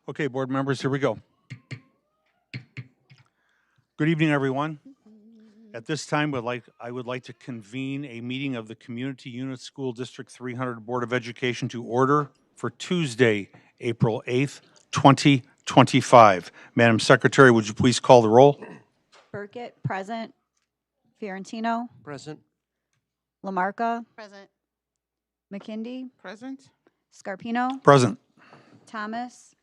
Okay, board members, here we go. Good evening, everyone. At this time, I would like to convene a meeting of the Community Unit School District 300 Board of Education to order for Tuesday, April 8th, 2025. Madam Secretary, would you please call the roll? Burkett, present. Fiorentino, Present. Lamarca, Present. McKindy, Present. Scarpino, Present. Thomas,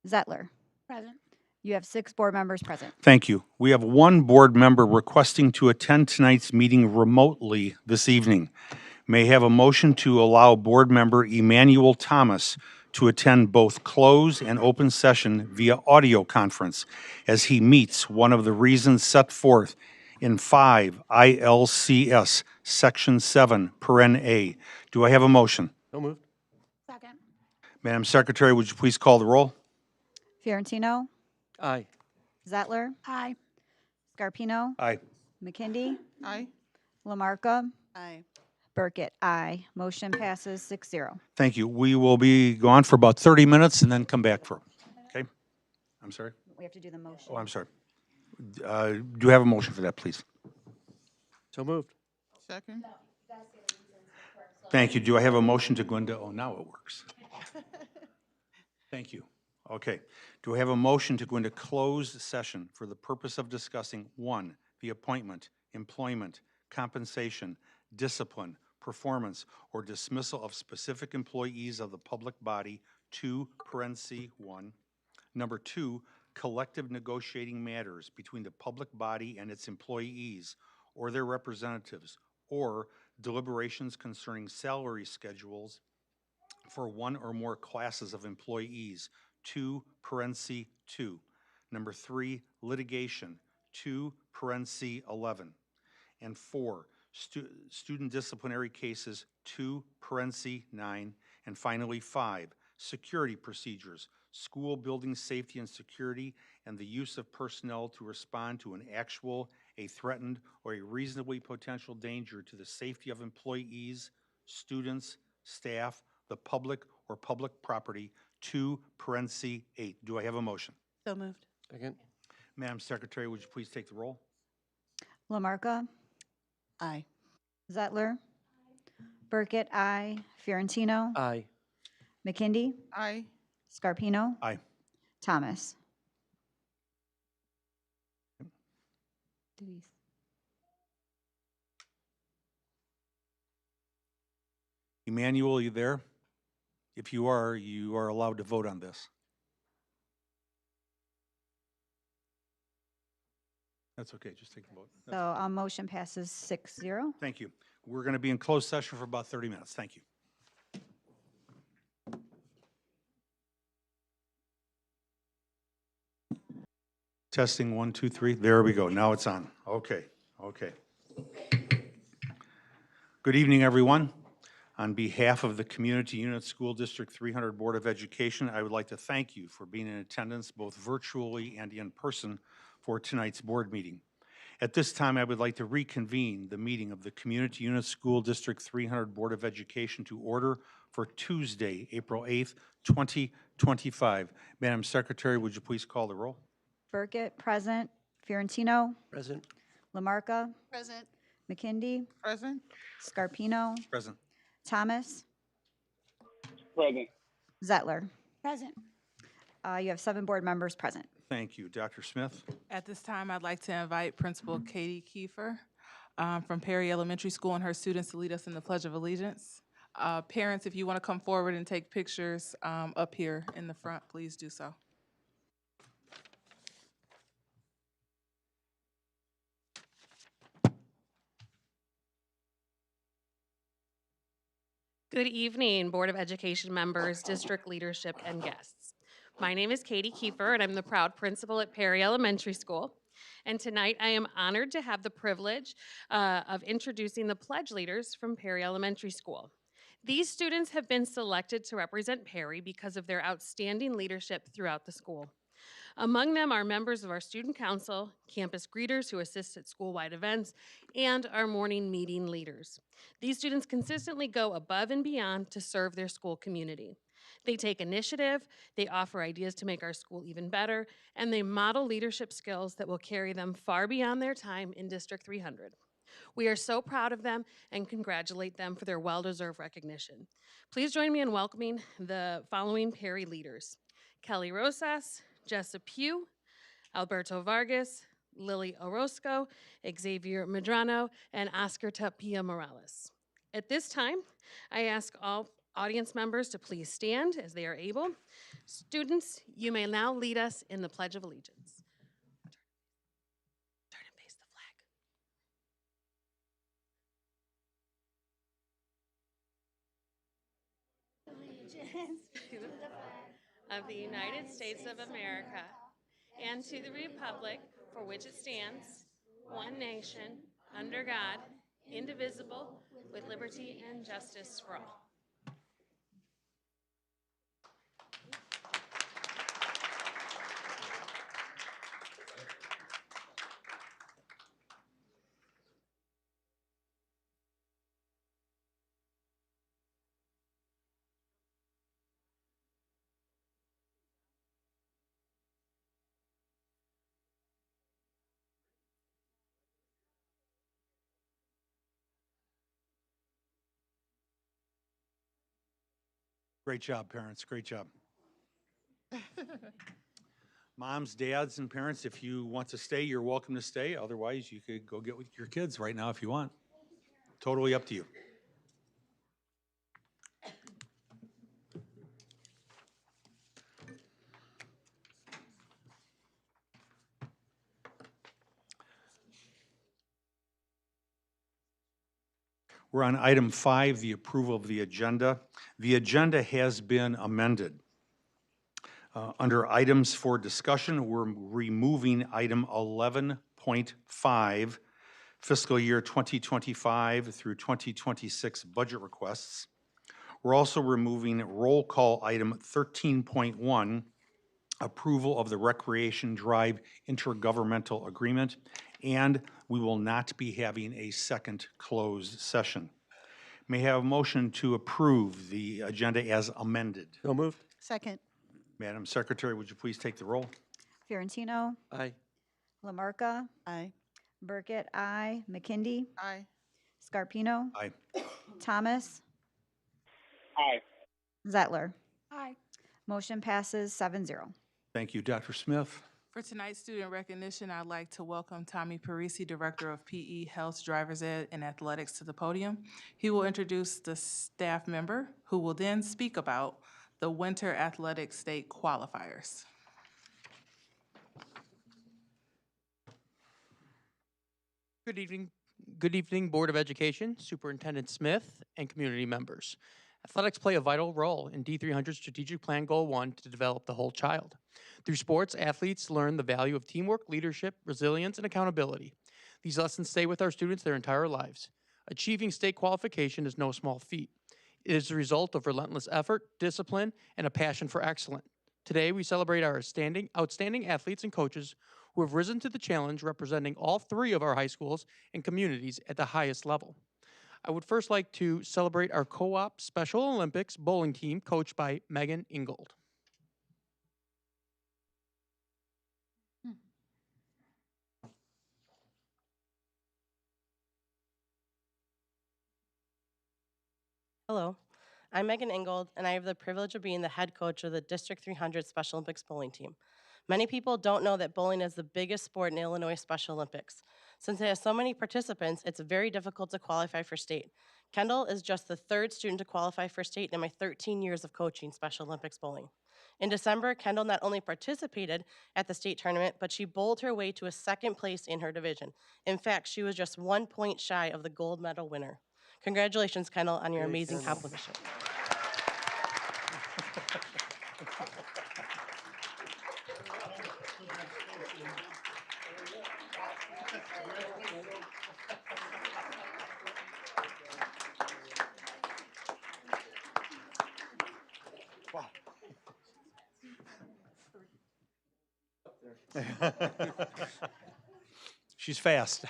Zettler. Present. You have 6 board members present. Thank you. We have one board member requesting to attend tonight's meeting remotely this evening. May I have a motion to allow board member Emmanuel Thomas to attend both closed and open session via audio conference as he meets one of the reasons set forth in 5 ILCS Section 7, paren A. Do I have a motion? So moved. Second. Madam Secretary, would you please call the roll? Fiorentino, Aye. Zettler, Aye. Scarpino, Aye. McKindy, Aye. Lamarca, Aye. Burkett. Aye. Motion passes 6-0. Thank you. We will be gone for about 30 minutes and then come back for, okay? I'm sorry? We have to do the motion. Oh, I'm sorry. Do you have a motion for that, please? So moved. Second. Thank you. Do I have a motion to go into, oh, now it works. Thank you. Okay. Do I have a motion to go into closed session for the purpose of discussing, 1, the appointment, employment, compensation, discipline, performance, or dismissal of specific employees of the public body, 2, parentheses 1. Number 2, collective negotiating matters between the public body and its employees or their representatives, or deliberations concerning salary schedules for one or more classes of employees, 2, parentheses 2. Number 3, litigation, 2, parentheses 11. And 4, student disciplinary cases, 2, parentheses 9. And finally, 5, security procedures, school building safety and security, and the use of personnel to respond to an actual, a threatened, or a reasonably potential danger to the safety of employees, students, staff, the public, or public property, 2, parentheses 8. Do I have a motion? So moved. Second. Madam Secretary, would you please take the roll? Lamarca, Aye. Zettler, Burkett. Aye. Fiorentino, Aye. McKindy, Aye. Scarpino, Aye. Thomas. Emmanuel, are you there? If you are allowed to vote on this. That's okay, just take the vote. So motion passes 6-0. Thank you. We're going to be in closed session for about 30 minutes. Thank you. Testing 1, 2, 3. There we go. Now it's on. Okay. Okay. Good evening, everyone. On behalf of the Community Unit School District 300 Board of Education, I would like to thank you for being in attendance both virtually and in person for tonight's board meeting. At this time, I would like to reconvene the meeting of the Community Unit School District 300 Board of Education to order for Tuesday, April 8th, 2025. Madam Secretary, would you please call the roll? Burkett, present. Fiorentino, Present. Lamarca, Present. McKindy, Present. Scarpino, Present. Thomas, Present. Zettler. Present. You have 7 board members present. Thank you. Dr. Smith? At this time, I'd like to invite Principal Katie Kiefer from Perry Elementary School and her students to lead us in the Pledge of Allegiance. Parents, if you want to come forward and take pictures up here in the front, please do so. Good evening, Board of Education members, district leadership, and guests. My name is Katie Kiefer, and I'm the proud principal at Perry Elementary School. And tonight, I am honored to have the privilege of introducing the pledge leaders from Perry Elementary School. These students have been selected to represent Perry because of their outstanding leadership throughout the school. Among them are members of our student council, campus greeters who assist at school-wide events, and our morning meeting leaders. These students consistently go above and beyond to serve their school community. They take initiative, they offer ideas to make our school even better, and they model leadership skills that will carry them far beyond their time in District 300. We are so proud of them and congratulate them for their well-deserved recognition. Please join me in welcoming the following Perry leaders: Kelly Rosas, Jessa Pugh, Alberto Vargas, Lily Orozco, Xavier Medrano, and Oscar Tapia Morales. At this time, I ask all audience members to please stand as they are able. Students, you may now lead us in the Pledge of Allegiance. Turn and face the flag. Of the United States of America and to the republic for which it stands, one nation, under God, indivisible, with liberty and justice for all. Great job, parents. Great job. Moms, dads, and parents, if you want to stay, you're welcome to stay. Otherwise, you could go get with your kids right now if you want. Totally up to you. We're on item 5, the approval of the agenda. The agenda has been amended. Under items for discussion, we're removing item 11.5, fiscal year 2025 through 2026 budget requests. We're also removing roll call item 13.1, approval of the Recreation Drive intergovernmental agreement, and we will not be having a second closed session. May I have a motion to approve the agenda as amended? So moved. Second. Madam Secretary, would you please take the roll? Fiorentino, Aye. Lamarca, Aye. Burkett, I, McKindy, Aye. Scarpino, Aye. Thomas, Aye. Zettler. Aye. Motion passes 7-0. Thank you, Dr. Smith. For tonight's student recognition, I'd like to welcome Tommy Parisi, Director of PE, Health, Driver's Ed, and Athletics, to the podium. He will introduce the staff member, who will then speak about the Winter Athletic State Qualifiers. Good evening, Board of Education, Superintendent Smith, and community members. Athletics play a vital role in D300's Strategic Plan Goal 1 to develop the whole child. Through sports, athletes learn the value of teamwork, leadership, resilience, and accountability. These lessons stay with our students their entire lives. Achieving state qualification is no small feat. It is the result of relentless effort, discipline, and a passion for excellence. Today, we celebrate our outstanding athletes and coaches who have risen to the challenge, representing all 3 of our high schools and communities at the highest level. I would first like to celebrate our co-op Special Olympics bowling team coached by Megan Ingold. Hello, I'm Megan Ingold, and I have the privilege of being the head coach of the District 300 Special Olympics bowling team. Many people don't know that bowling is the biggest sport in Illinois Special Olympics. Since it has so many participants, it's very difficult to qualify for state. Kendall is just the 3rd student to qualify for state in my 13 years of coaching Special Olympics bowling. In December, Kendall not only participated at the state tournament, but she bowled her way to a 2nd place in her division. In fact, she was just 1 point shy of the gold medal winner. Congratulations, Kendall, on your amazing accomplishment. She's fast.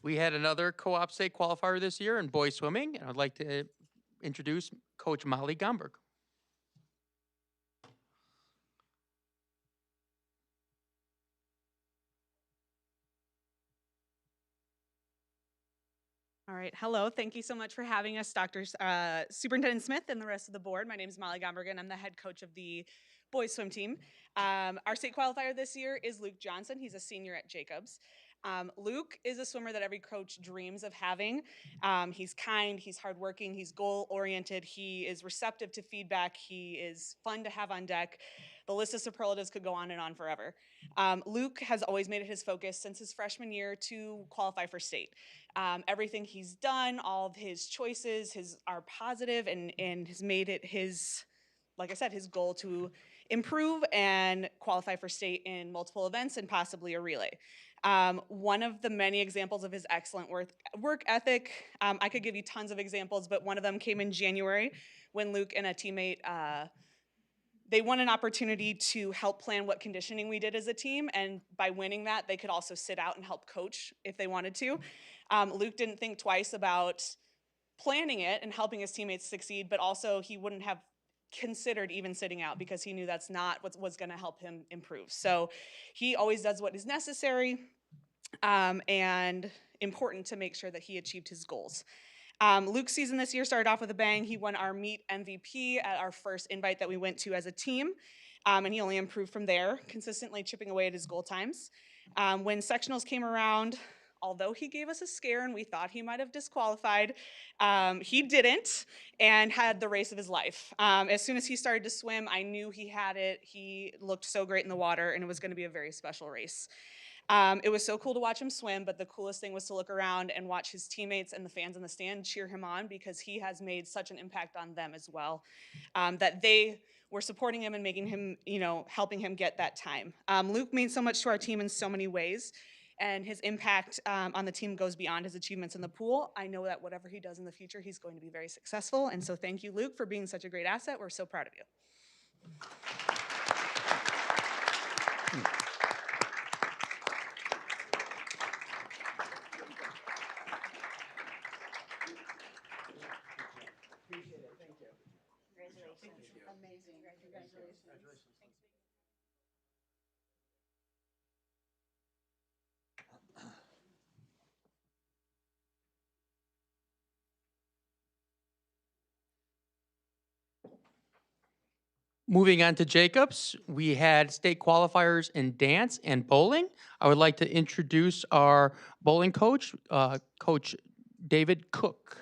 We had another co-op state qualifier this year in boys swimming, and I'd like to introduce Coach Molly Gomberg. All right, hello. Thank you so much for having us, Dr. Superintendent Smith and the rest of the board. My name is Molly Gomberg, and I'm the head coach of the boys swim team. Our state qualifier this year is Luke Johnson. He's a senior at Jacobs. Luke is a swimmer that every coach dreams of having. He's kind, he's hardworking, he's goal-oriented, he is receptive to feedback, he is fun to have on deck. The list of superlatives could go on and on forever. Luke has always made it his focus since his freshman year to qualify for state. Everything he's done, all of his choices are positive and has made it his, like I said, his goal to improve and qualify for state in multiple events and possibly a relay. One of the many examples of his excellent work ethic, I could give you tons of examples, but one of them came in January when Luke and a teammate, they won an opportunity to help plan what conditioning we did as a team, and by winning that, they could also sit out and help coach if they wanted to. Luke didn't think twice about planning it and helping his teammates succeed, but also he wouldn't have considered even sitting out because he knew that's not what was going to help him improve. So he always does what is necessary and important to make sure that he achieved his goals. Luke's season this year started off with a bang. He won our meet MVP at our first invite that we went to as a team, and he only improved from there, consistently chipping away at his goal times. When sectionals came around, although he gave us a scare and we thought he might have disqualified, he didn't and had the race of his life. As soon as he started to swim, I knew he had it. He looked so great in the water, and it was going to be a very special race. It was so cool to watch him swim, but the coolest thing was to look around and watch his teammates and the fans in the stand cheer him on because he has made such an impact on them as well, that they were supporting him and making him, helping him get that time. Luke means so much to our team in so many ways, and his impact on the team goes beyond his achievements in the pool. I know that whatever he does in the future, he's going to be very successful, and so thank you, Luke, for being such a great asset. We're so proud of you. Moving on to Jacobs, we had state qualifiers in dance and bowling. I would like to introduce our bowling coach, Coach David Cook.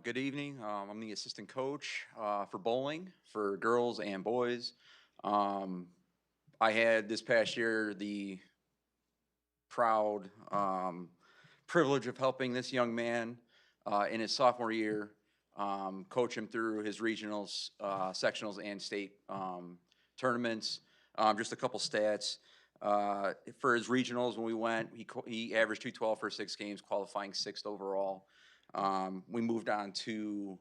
Good evening. I'm the assistant coach for bowling for girls and boys. I had this past year the proud privilege of helping this young man in his sophomore year coach him through his regionals, sectionals, and state tournaments. Just a couple stats. For his regionals, when we went, he averaged 212 for 6 games, qualifying 6th overall. We moved on to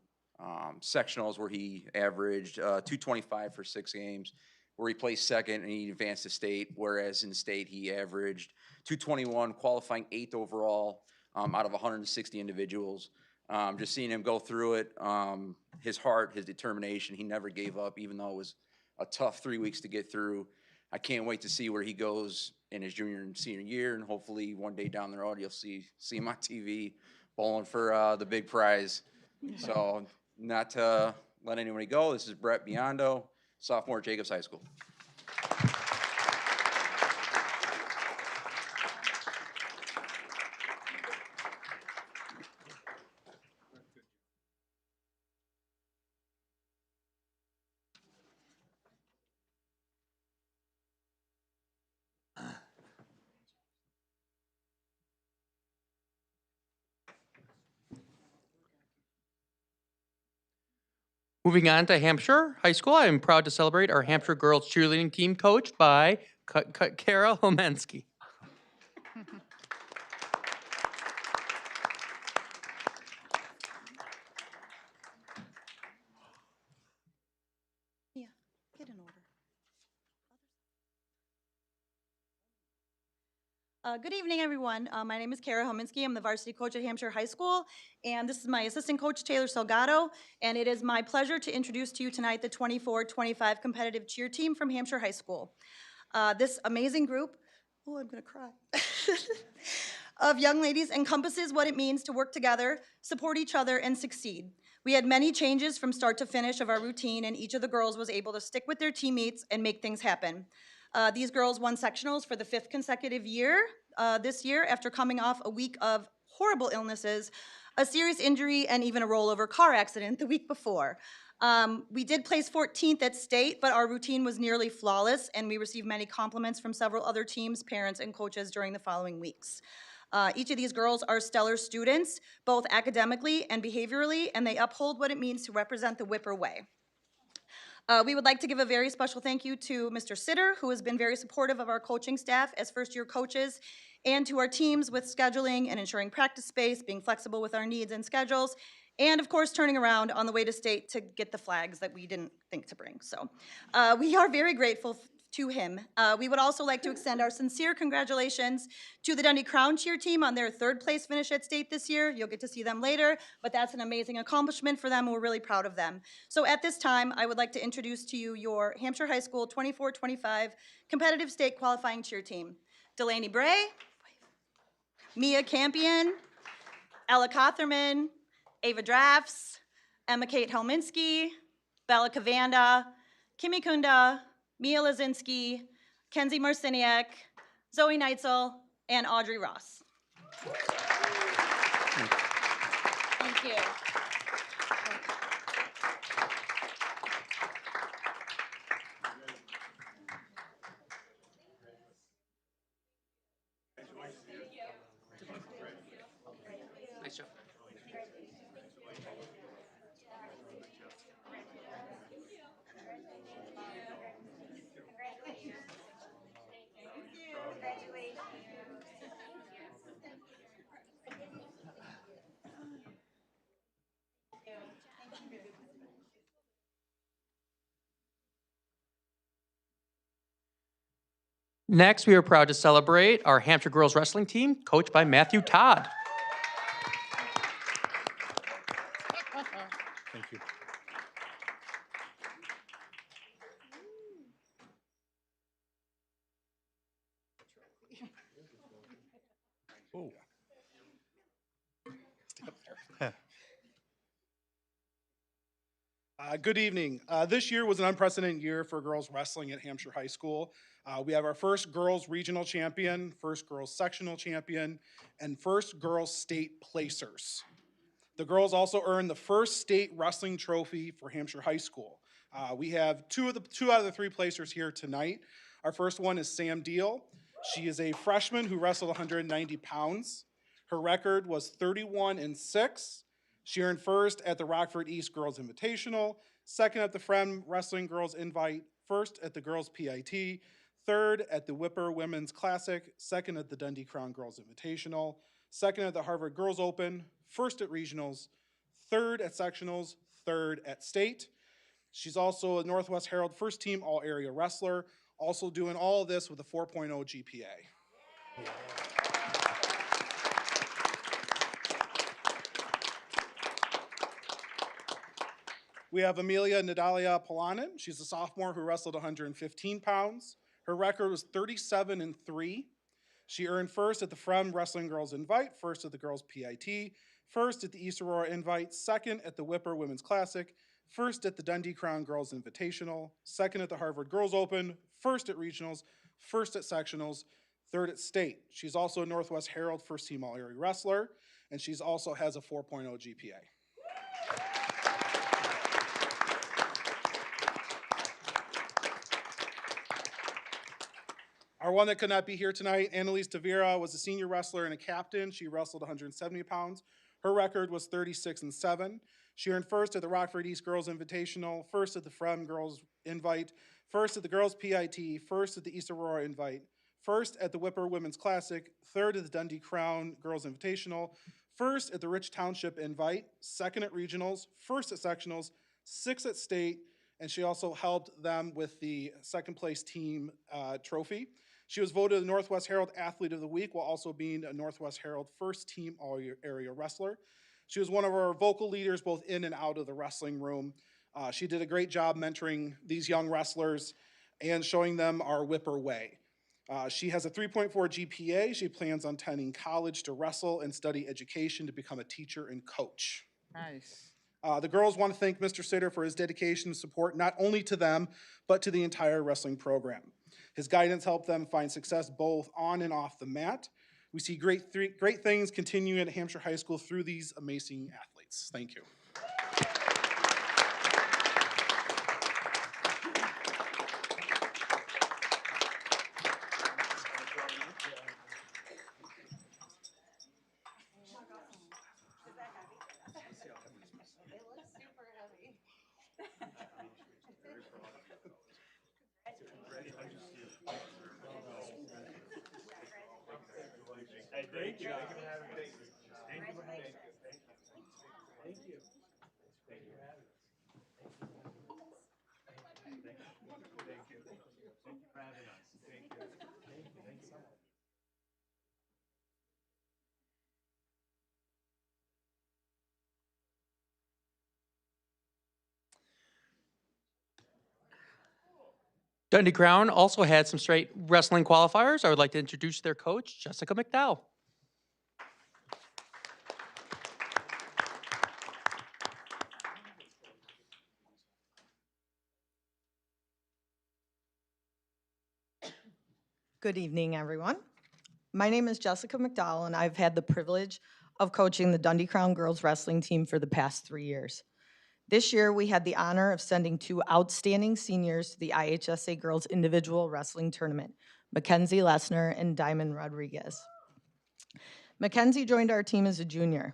sectionals where he averaged 225 for 6 games, where he placed 2nd and he advanced to state, whereas in state he averaged 221, qualifying 8th overall out of 160 individuals. Just seeing him go through it, his heart, his determination, he never gave up, even though it was a tough 3 weeks to get through. I can't wait to see where he goes in his junior and senior year, and hopefully one day down the road you'll see him on TV bowling for the big prize. So not to let anybody go, this is Brett Biondo, sophomore at Jacobs High School. Moving on to Hampshire High School, I am proud to celebrate our Hampshire girls cheerleading team coached by Kara Homensky. Yeah, get in order. Good evening, everyone. My name is Kara Hominski. I'm the varsity coach at Hampshire High School, and this is my assistant coach, Taylor Salgado, and it is my pleasure to introduce to you tonight the 24-25 competitive cheer team from Hampshire High School. This amazing group, oh, I'm gonna cry, of young ladies encompasses what it means to work together, support each other, and succeed. We had many changes from start to finish of our routine, and each of the girls was able to stick with their teammates and make things happen. These girls won sectionals for the 5th consecutive year this year after coming off a week of horrible illnesses, a serious injury, and even a rollover car accident the week before. We did place 14th at state, but our routine was nearly flawless, and we received many compliments from several other teams, parents, and coaches during the following weeks. Each of these girls are stellar students, both academically and behaviorally, and they uphold what it means to represent the Whipper way. We would like to give a very special thank you to Mr. Sitter, who has been very supportive of our coaching staff as first-year coaches, and to our teams with scheduling and ensuring practice space, being flexible with our needs and schedules, and of course, turning around on the way to state to get the flags that we didn't think to bring. So we are very grateful to him. We would also like to extend our sincere congratulations to the Dundee Crown cheer team on their 3rd place finish at state this year. You'll get to see them later, but that's an amazing accomplishment for them, and we're really proud of them. So at this time, I would like to introduce to you your Hampshire High School 24-25 competitive state qualifying cheer team. Delaney Bray, Mia Campion, Ella Cotherman, Ava Drafts, Emma Kate Helminski, Bella Kavanda, Kimmy Kunda, Mia Lazinski, Kenzie Marciniak, Zoe Neitzel, and Audrey Ross. Thank you. Nice job. Next, we are proud to celebrate our Hampshire girls wrestling team, coached by Matthew Todd. Thank you. Oh. Good evening. This year was an unprecedented year for girls wrestling at Hampshire High School. We have our first girls regional champion, first girls sectional champion, and first girls state placers. The girls also earned the first state wrestling trophy for Hampshire High School. We have two out of the 3 placers here tonight. Our first one is Sam Deal. She is a freshman who wrestled 190 pounds. Her record was 31-6. She earned first at the Rockford East Girls Invitational, second at the Frem Wrestling Girls Invite, first at the Girls PIT, third at the Whipper Women's Classic, second at the Dundee Crown Girls Invitational, second at the Harvard Girls Open, first at regionals, third at sectionals, third at state. She's also a Northwest Herald first team all-area wrestler, also doing all of this with a 4.0 GPA. We have Amelia Nadalia Polanen. She's a sophomore who wrestled 115 pounds. Her record was 37-3. She earned first at the Frem Wrestling Girls Invite, first at the Girls PIT, first at the East Aurora Invite, second at the Whipper Women's Classic, first at the Dundee Crown Girls Invitational, second at the Harvard Girls Open, first at regionals, first at sectionals, third at state. She's also a Northwest Herald first team all-area wrestler, and she's also has a 4.0 GPA. Our one that could not be here tonight, Annalise Tavira, was a senior wrestler and a captain. She wrestled 170 pounds. Her record was 36-7. She earned first at the Rockford East Girls Invitational, first at the Frem Girls Invite, first at the Girls PIT, first at the East Aurora Invite, first at the Whipper Women's Classic, third at the Dundee Crown Girls Invitational, first at the Rich Township Invite, second at regionals, first at sectionals, sixth at state, and she also helped them with the second place team trophy. She was voted the Northwest Herald Athlete of the Week while also being a Northwest Herald First Team All-Area Wrestler. She was one of our vocal leaders both in and out of the wrestling room. She did a great job mentoring these young wrestlers and showing them our Whipper way. She has a 3.4 GPA. She plans on attending college to wrestle and study education to become a teacher and coach. Nice. The girls want to thank Mr. Sitter for his dedication and support, not only to them, but to the entire wrestling program. His guidance helped them find success both on and off the mat. We see great things continuing at Hampshire High School through these amazing athletes. Thank you. Dundee Crown also had some straight wrestling qualifiers. I would like to introduce their coach, Jessica McDowell. Good evening, everyone. My name is Jessica McDowell, and I've had the privilege of coaching the Dundee Crown girls wrestling team for the past 3 years. This year, we had the honor of sending 2 outstanding seniors to the IHSA Girls Individual Wrestling Tournament, Mackenzie Lesner and Diamond Rodriguez. Mackenzie joined our team as a junior.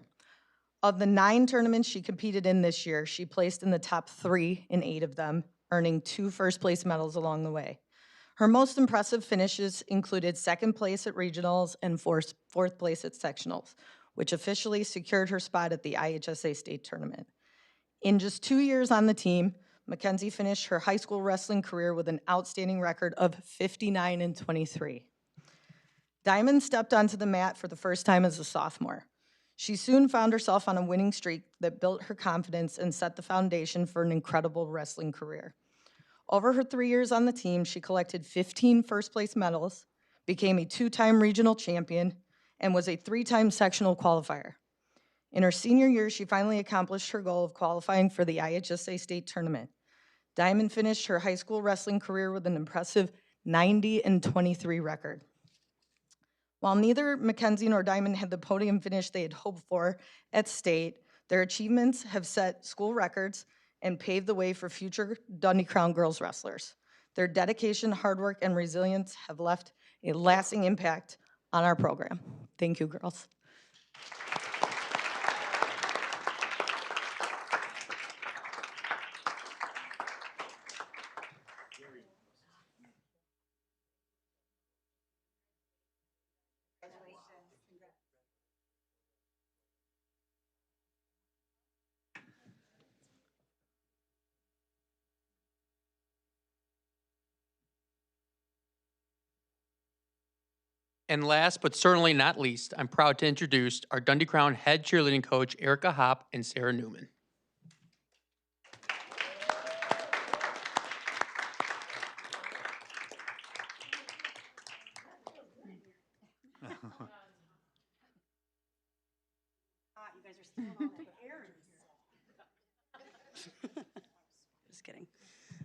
Of the 9 tournaments she competed in this year, she placed in the top 3 in 8 of them, earning 2 first-place medals along the way. Her most impressive finishes included 2nd place at regionals and 4th place at sectionals, which officially secured her spot at the IHSA state tournament. In just 2 years on the team, Mackenzie finished her high school wrestling career with an outstanding record of 59-23. Diamond stepped onto the mat for the first time as a sophomore. She soon found herself on a winning streak that built her confidence and set the foundation for an incredible wrestling career. Over her 3 years on the team, she collected 15 first-place medals, became a 2-time regional champion, and was a 3-time sectional qualifier. In her senior year, she finally accomplished her goal of qualifying for the IHSA state tournament. Diamond finished her high school wrestling career with an impressive 90-23 record. While neither Mackenzie nor Diamond had the podium finish they had hoped for at state, their achievements have set school records and paved the way for future Dundee Crown girls wrestlers. Their dedication, hard work, and resilience have left a lasting impact on our program. Thank you, girls. And last but certainly not least, I'm proud to introduce our Dundee Crown head cheerleading coach, Erica Hopp and Sarah Newman. You guys are still on the air. Just kidding.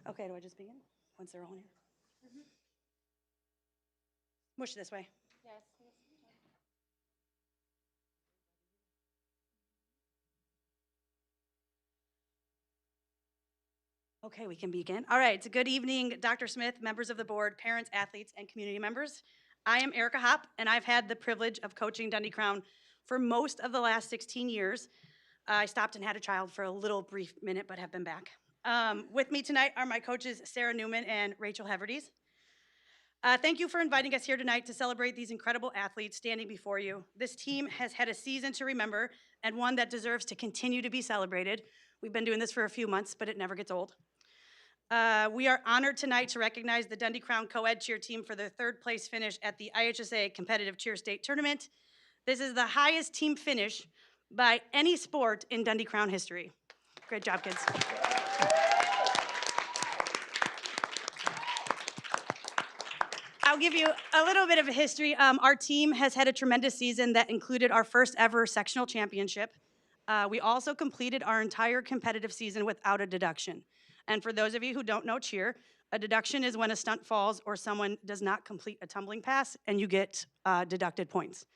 Okay, do I just begin once they're all in here? Mush this way. Yes. Okay, we can begin. All right, so good evening, Dr. Smith, members of the board, parents, athletes, and community members. I am Erica Hopp, and I've had the privilege of coaching Dundee Crown for most of the last 16 years. I stopped and had a child for a little brief minute, but have been back. With me tonight are my coaches, Sarah Newman and Rachel Heverdes. Thank you for inviting us here tonight to celebrate these incredible athletes standing before you. This team has had a season to remember and one that deserves to continue to be celebrated. We've been doing this for a few months, but it never gets old. We are honored tonight to recognize the Dundee Crown Co-Ed cheer team for their third place finish at the IHSA Competitive Cheer State Tournament. This is the highest team finish by any sport in Dundee Crown history. Great job, kids. I'll give you a little bit of a history. Our team has had a tremendous season that included our first ever sectional championship. We also completed our entire competitive season without a deduction. And for those of you who don't know cheer, a deduction is when a stunt falls or someone does not complete a tumbling pass and you get deducted points.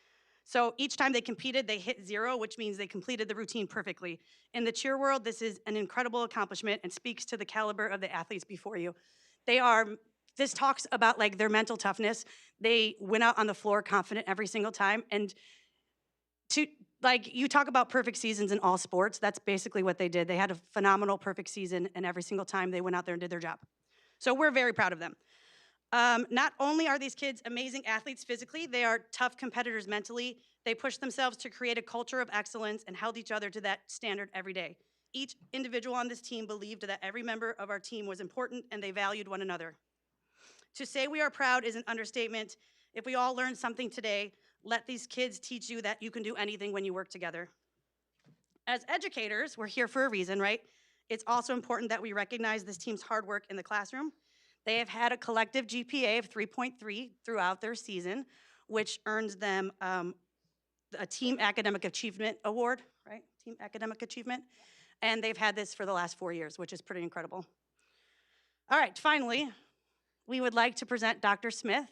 So each time they competed, they hit 0, which means they completed the routine perfectly. In the cheer world, this is an incredible accomplishment and speaks to the caliber of the athletes before you. This talks about like their mental toughness. They went out on the floor confident every single time. And you talk about perfect seasons in all sports, that's basically what they did. They had a phenomenal perfect season, and every single time they went out there and did their job. So we're very proud of them. Not only are these kids amazing athletes physically, they are tough competitors mentally. They pushed themselves to create a culture of excellence and held each other to that standard every day. Each individual on this team believed that every member of our team was important and they valued one another. To say we are proud is an understatement. If we all learned something today, let these kids teach you that you can do anything when you work together. As educators, we're here for a reason, right? It's also important that we recognize this team's hard work in the classroom. They have had a collective GPA of 3.3 throughout their season, which earns them a Team Academic Achievement Award, right? Team Academic Achievement. And they've had this for the last 4 years, which is pretty incredible. All right, finally, we would like to present Dr. Smith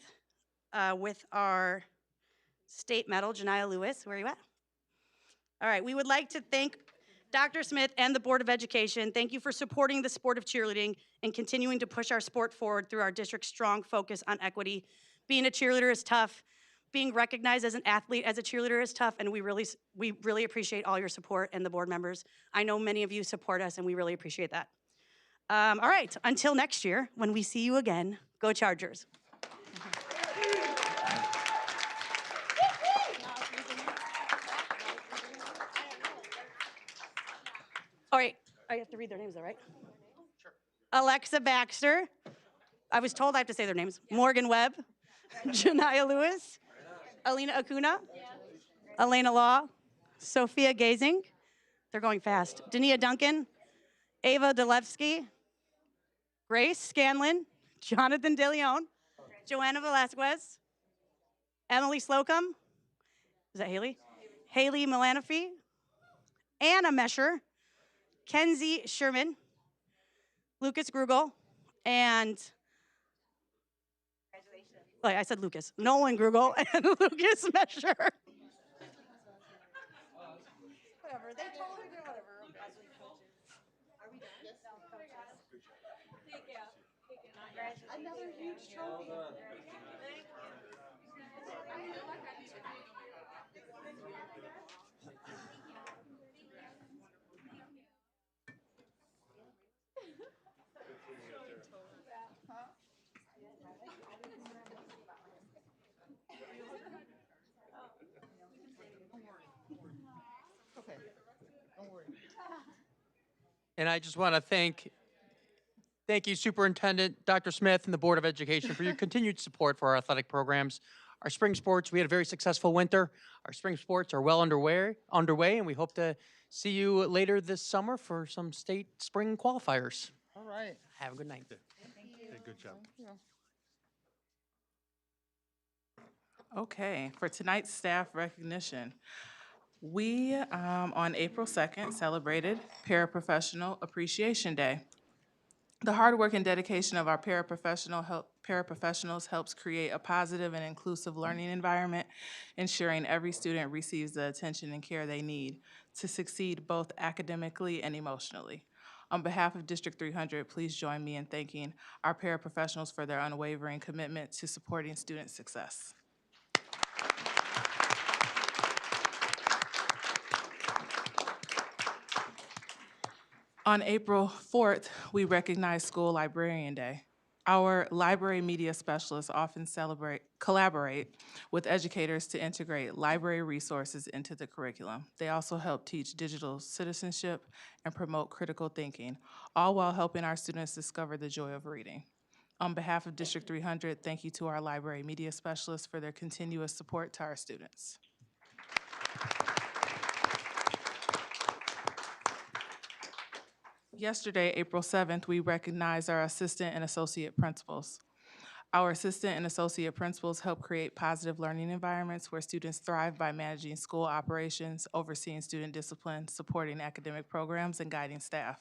with our state medal, Janiyah Lewis. Where are you at? All right, we would like to thank Dr. Smith and the Board of Education. Thank you for supporting the sport of cheerleading and continuing to push our sport forward through our district's strong focus on equity. Being a cheerleader is tough. Being recognized as an athlete, as a cheerleader is tough, and we really appreciate all your support and the board members. I know many of you support us, and we really appreciate that. All right, until next year, when we see you again, go Chargers. All right, I have to read their names though, right? Sure. Alexa Baxter. I was told I have to say their names. Yeah. Morgan Webb. Janiyah Lewis. Alina Acuna. Elena Law. Sophia Gazing. They're going fast. Dania Duncan. Ava Delevsky. Grace Scanlon. Jonathan DeLeon. Joanna Velasquez. Emily Slocum. Is that Haley? Haley Milanofi. Anna Mesher. Kenzie Sherman, Lucas Grugel, and I said Lucas, Nolan Grugel and Lucas Mesher. Whatever, they totally do whatever. Are we done? Thank you. Another huge trophy. And I just want to thank you, Superintendent Dr. Smith and the Board of Education for your continued support for our athletic programs. Our spring sports, we had a very successful winter. Our spring sports are well underway, and we hope to see you later this summer for some state spring qualifiers. All right. Have a good night. Thank you. Good job. Okay, for tonight's staff recognition, we, on April 2nd, celebrated Paraprofessional Appreciation Day. The hard work and dedication of our paraprofessionals helps create a positive and inclusive learning environment, ensuring every student receives the attention and care they need to succeed both academically and emotionally. On behalf of District 300, please join me in thanking our paraprofessionals for their unwavering commitment to supporting student success. On April 4th, we recognize School Librarian Day. Our library media specialists often collaborate with educators to integrate library resources into the curriculum. They also help teach digital citizenship and promote critical thinking, all while helping our students discover the joy of reading. On behalf of District 300, thank you to our library media specialists for their continuous support to our students. Yesterday, April 7th, we recognized our assistant and associate principals. Our assistant and associate principals help create positive learning environments where students thrive by managing school operations, overseeing student discipline, supporting academic programs, and guiding staff.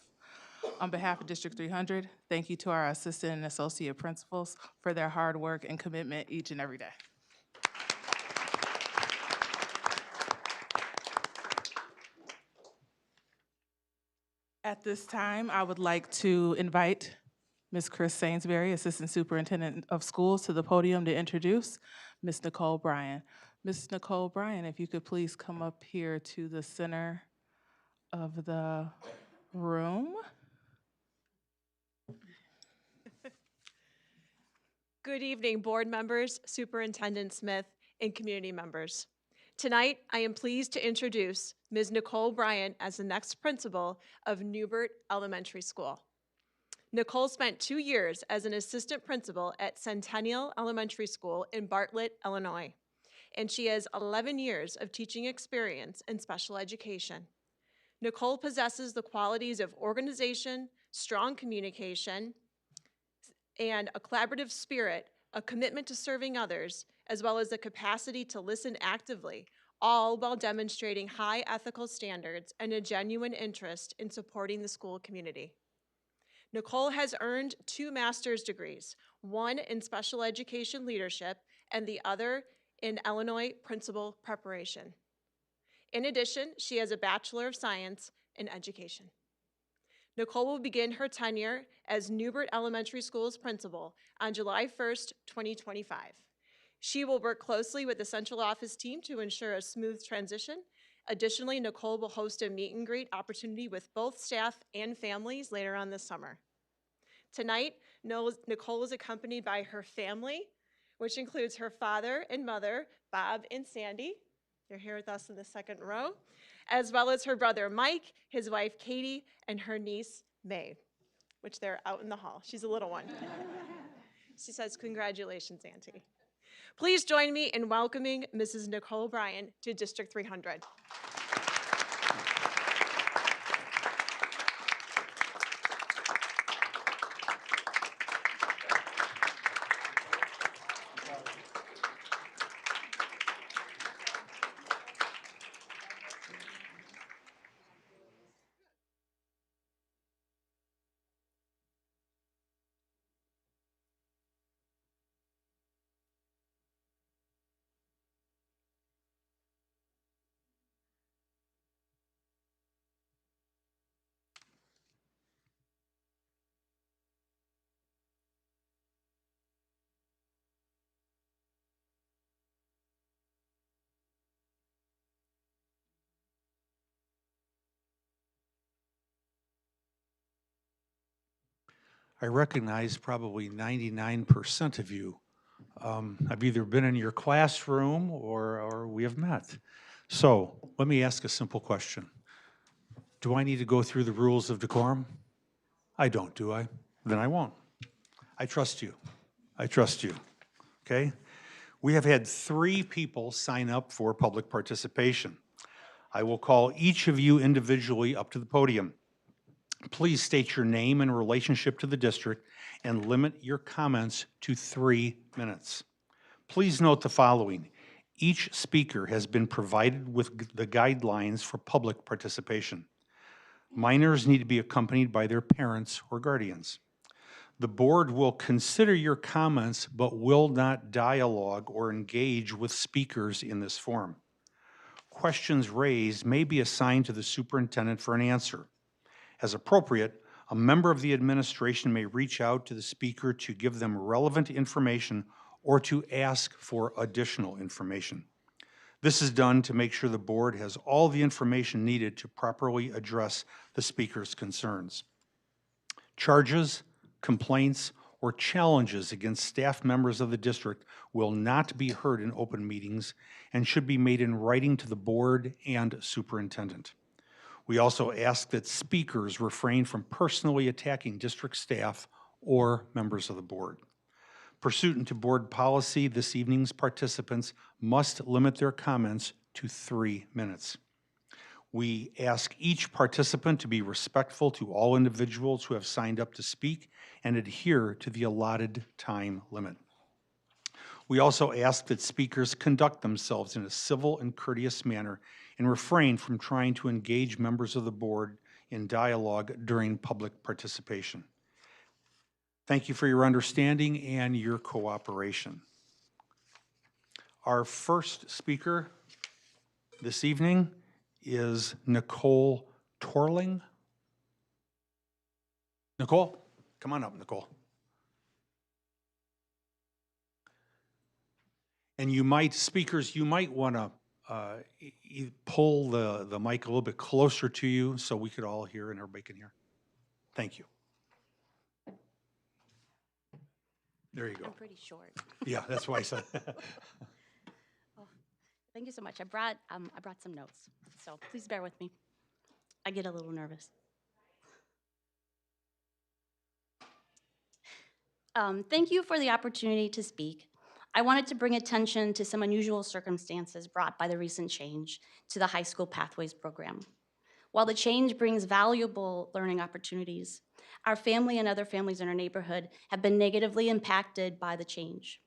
On behalf of District 300, thank you to our assistant and associate principals for their hard work and commitment each and every day. At this time, I would like to invite Ms. Chris Sainsbury, Assistant Superintendent of Schools, to the podium to introduce Ms. Nicole Bryan. Ms. Nicole Bryan, if you could please come up here to the center of the room. Good evening, board members, Superintendent Smith, and community members. Tonight, I am pleased to introduce Ms. Nicole Bryan as the next principal of Newbert Elementary School. Nicole spent 2 years as an assistant principal at Centennial Elementary School in Bartlett, Illinois, and she has 11 years of teaching experience in special education. Nicole possesses the qualities of organization, strong communication, and a collaborative spirit, a commitment to serving others, as well as the capacity to listen actively, all while demonstrating high ethical standards and a genuine interest in supporting the school community. Nicole has earned 2 master's degrees, one in special education leadership and the other in Illinois principal preparation. In addition, she has a Bachelor of Science in Education. Nicole will begin her tenure as Newbert Elementary School's principal on July 1st, 2025. She will work closely with the central office team to ensure a smooth transition. Additionally, Nicole will host a meet and greet opportunity with both staff and families later on this summer. Tonight, Nicole is accompanied by her family, which includes her father and mother, Bob and Sandy. They're here with us in the second row, as well as her brother Mike, his wife Katie, and her niece May, which they're out in the hall. She's a little one. She says, "Congratulations, Auntie." Please join me in welcoming Mrs. Nicole Bryan to District 300. I recognize probably 99% of you. I've either been in your classroom or we have met. So let me ask a simple question. Do I need to go through the rules of decorum? I don't, do I? Then I won't. I trust you. I trust you, okay? We have had 3 people sign up for public participation. I will call each of you individually up to the podium. Please state your name and relationship to the district and limit your comments to 3 minutes. Please note the following. Each speaker has been provided with the guidelines for public participation. Minors need to be accompanied by their parents or guardians. The board will consider your comments but will not dialogue or engage with speakers in this forum. Questions raised may be assigned to the superintendent for an answer. As appropriate, a member of the administration may reach out to the speaker to give them relevant information or to ask for additional information. This is done to make sure the board has all the information needed to properly address the speaker's concerns. Charges, complaints, or challenges against staff members of the district will not be heard in open meetings and should be made in writing to the board and superintendent. We also ask that speakers refrain from personally attacking district staff or members of the board. Pursuant to board policy, this evening's participants must limit their comments to 3 minutes. We ask each participant to be respectful to all individuals who have signed up to speak and adhere to the allotted time limit. We also ask that speakers conduct themselves in a civil and courteous manner and refrain from trying to engage members of the board in dialogue during public participation. Thank you for your understanding and your cooperation. Our first speaker this evening is Nicole Torling. Nicole, come on up, Nicole. And you might, speakers, you might want to pull the mic a little bit closer to you so we could all hear and everybody can hear. Thank you. There you go. I'm pretty short. Yeah, that's why I said. Thank you so much. I brought some notes, so please bear with me. I get a little nervous. Thank you for the opportunity to speak. I wanted to bring attention to some unusual circumstances brought by the recent change to the high school pathways program. While the change brings valuable learning opportunities, our family and other families in our neighborhood have been negatively impacted by the change.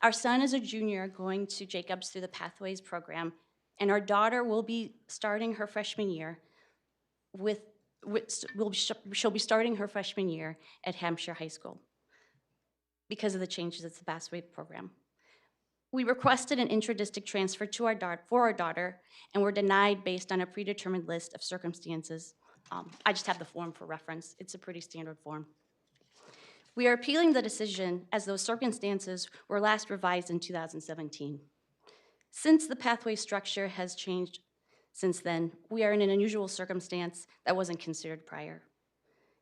Our son is a junior going to Jacobs through the Pathways program, and our daughter will be starting her freshman year she'll be starting her freshman year at Hampshire High School because of the changes to the Pathways program. We requested an intra-district transfer to for our daughter and were denied based on a predetermined list of circumstances. I just have the form for reference. It's a pretty standard form. We are appealing the decision as those circumstances were last revised in 2017. Since the pathway structure has changed since then, we are in an unusual circumstance that wasn't considered prior.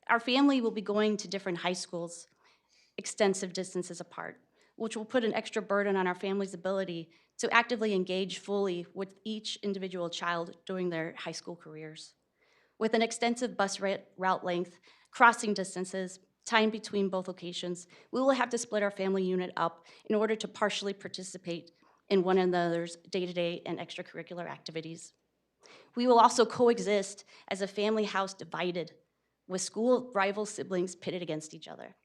Our family will be going to different high schools, extensive distances apart, which will put an extra burden on our family's ability to actively engage fully with each individual child during their high school careers. With an extensive bus route length, crossing distances, time between both locations, we will have to split our family unit up in order to partially participate in one another's day-to-day and extracurricular activities. We will also coexist as a family house divided, with school rival siblings pitted against each other.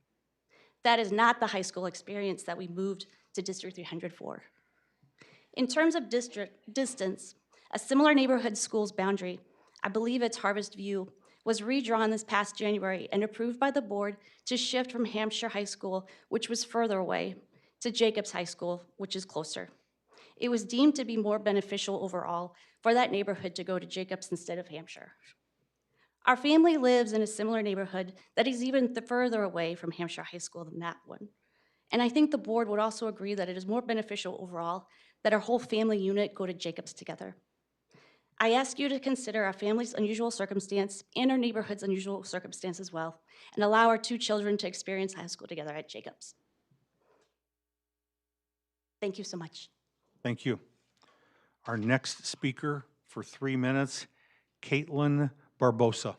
That is not the high school experience that we moved to District 300 for. In terms of district distance, a similar neighborhood school's boundary, I believe it's Harvest View, was redrawn this past January and approved by the board to shift from Hampshire High School, which was further away, to Jacobs High School, which is closer. It was deemed to be more beneficial overall for that neighborhood to go to Jacobs instead of Hampshire. Our family lives in a similar neighborhood that is even further away from Hampshire High School than that one. And I think the board would also agree that it is more beneficial overall that our whole family unit go to Jacobs together. I ask you to consider our family's unusual circumstance and our neighborhood's unusual circumstance as well, and allow our two children to experience high school together at Jacobs. Thank you so much. Thank you. Our next speaker for 3 minutes, Caitlin Barbosa.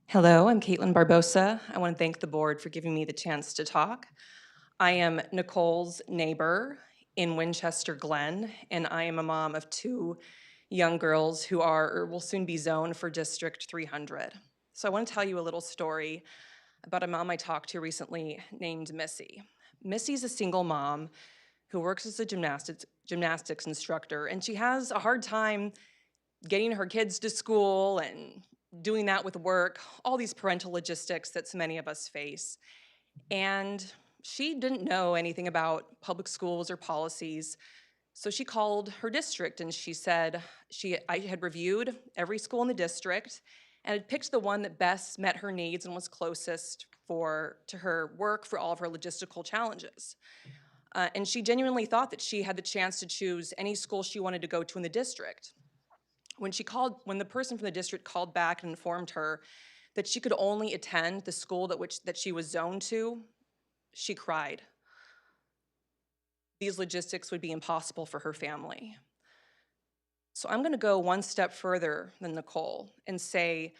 Hello, I'm Caitlin Barbosa. I want to thank the board for giving me the chance to talk. I am Nicole's neighbor in Winchester Glen, and I am a mom of 2 young girls who are or will soon be zoned for District 300. So I want to tell you a little story about a mom I talked to recently named Missy. Missy's a single mom who works as a gymnastics instructor, and she has a hard time getting her kids to school and doing that with work, all these parental logistics that so many of us face. And she didn't know anything about public schools or policies, so she called her district and she said I had reviewed every school in the district, and had picked the one that best met her needs and was closest to her work for all of her logistical challenges. And she genuinely thought that she had the chance to choose any school she wanted to go to in the district. When the person from the district called back and informed her that she could only attend the school that she was zoned to, she cried. These logistics would be impossible for her family. So I'm going to go one step further than Nicole and say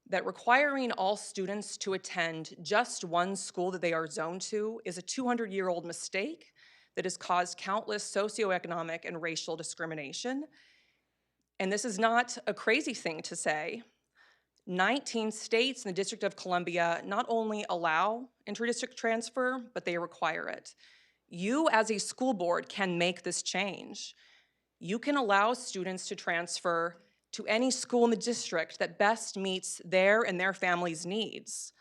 that requiring all students to attend just one school that they are zoned to is a 200-year-old mistake that has caused countless socioeconomic and racial discrimination. And this is not a crazy thing to say. 19 states in the District of Columbia not only allow interdistrict transfer, but they require it. You as a school board can make this change. You can allow students to transfer to any school in the district that best meets their and their family's needs.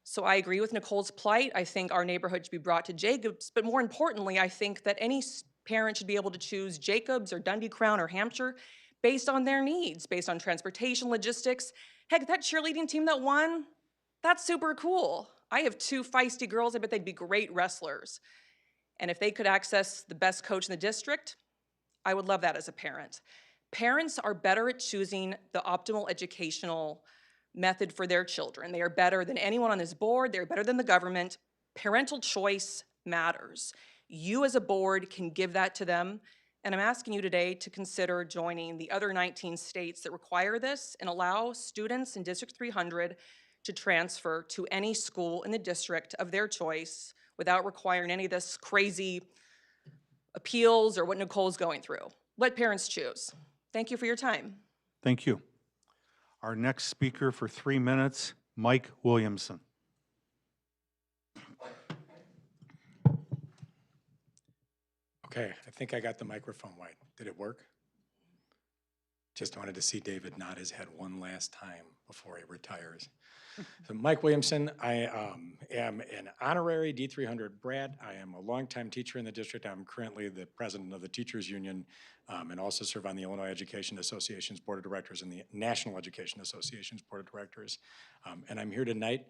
So I agree with Nicole's plight. I think our neighborhood should be brought to Jacobs, but more importantly, I think that any parent should be able to choose Jacobs or Dundee Crown or Hampshire based on their needs, based on transportation, logistics. Heck, that cheerleading team that won, that's super cool. I have 2 feisty girls. I bet they'd be great wrestlers. And if they could access the best coach in the district, I would love that as a parent. Parents are better at choosing the optimal educational method for their children. They are better than anyone on this board. They're better than the government. Parental choice matters. You as a board can give that to them. And I'm asking you today to consider joining the other 19 states that require this and allow students in District 300 to transfer to any school in the district of their choice without requiring any of this crazy appeals or what Nicole's going through. Let parents choose. Thank you for your time. Thank you. Our next speaker for 3 minutes, Mike Williamson. Okay, I think I got the microphone right. Did it work? Just wanted to see David nod his head one last time before he retires. So Mike Williamson, I am an honorary D300 Brad. I am a longtime teacher in the district. I'm currently the president of the Teachers Union and also serve on the Illinois Education Association's Board of Directors and the National Education Association's Board of Directors. And I'm here tonight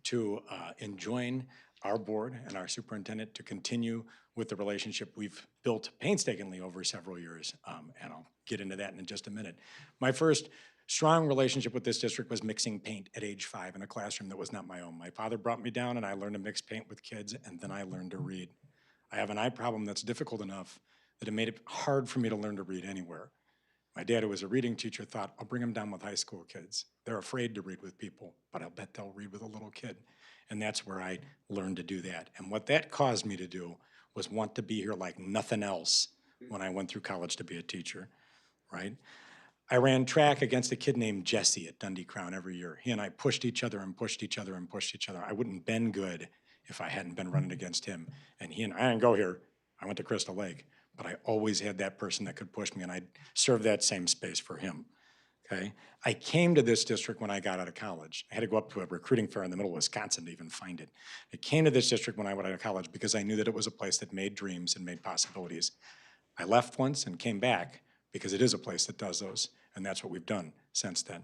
to enjoin our board and our superintendent to continue with the relationship we've built painstakingly over several years, and I'll get into that in just a minute. My first strong relationship with this district was mixing paint at age 5 in a classroom that was not my own. My father brought me down and I learned to mix paint with kids, and then I learned to read. I have an eye problem that's difficult enough that it made it hard for me to learn to read anywhere. My dad, who was a reading teacher, thought, I'll bring them down with high school kids. They're afraid to read with people, but I'll bet they'll read with a little kid. And that's where I learned to do that. And what that caused me to do was want to be here like nothing else when I went through college to be a teacher, right? I ran track against a kid named Jesse at Dundee Crown every year. He and I pushed each other and pushed each other and pushed each other. I wouldn't been good if I hadn't been running against him. And I didn't go here. I went to Crystal Lake. But I always had that person that could push me, and I'd serve that same space for him, okay? I came to this district when I got out of college. I had to go up to a recruiting fair in the middle of Wisconsin to even find it. I came to this district when I went out of college because I knew that it was a place that made dreams and made possibilities. I left once and came back because it is a place that does those, and that's what we've done since then.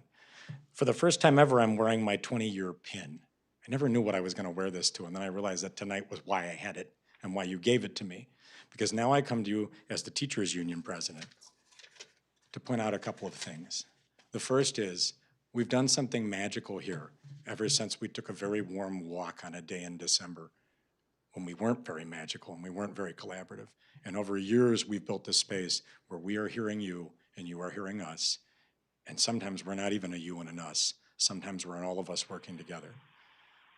For the first time ever, I'm wearing my 20-year pin. I never knew what I was gonna wear this to, and then I realized that tonight was why I had it and why you gave it to me. Because now I come to you as the Teachers Union president to point out a couple of things. The first is, we've done something magical here ever since we took a very warm walk on a day in December when we weren't very magical and we weren't very collaborative. And over years, we've built this space where we are hearing you and you are hearing us. And sometimes we're not even a you and an us. Sometimes we're all of us working together.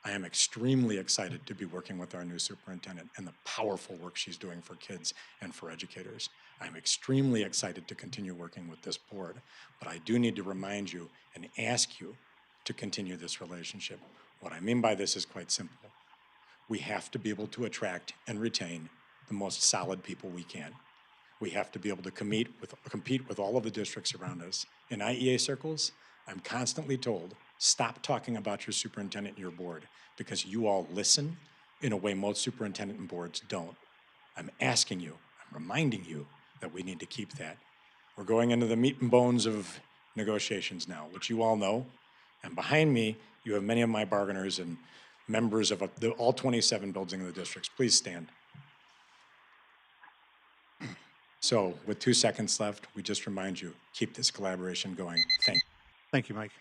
I am extremely excited to be working with our new superintendent and the powerful work she's doing for kids and for educators. I'm extremely excited to continue working with this board, but I do need to remind you and ask you to continue this relationship. What I mean by this is quite simple. We have to be able to attract and retain the most solid people we can. We have to be able to compete with all of the districts around us. In IEA circles, I'm constantly told, stop talking about your superintendent and your board because you all listen in a way most superintendent and boards don't. I'm asking you, I'm reminding you that we need to keep that. We're going into the meat and bones of negotiations now, which you all know, And behind me, you have many of my bargainers and members of all 27 buildings in the districts. Please stand. So with 2 seconds left, we just remind you, keep this collaboration going. Thank you. Thank you, Mike.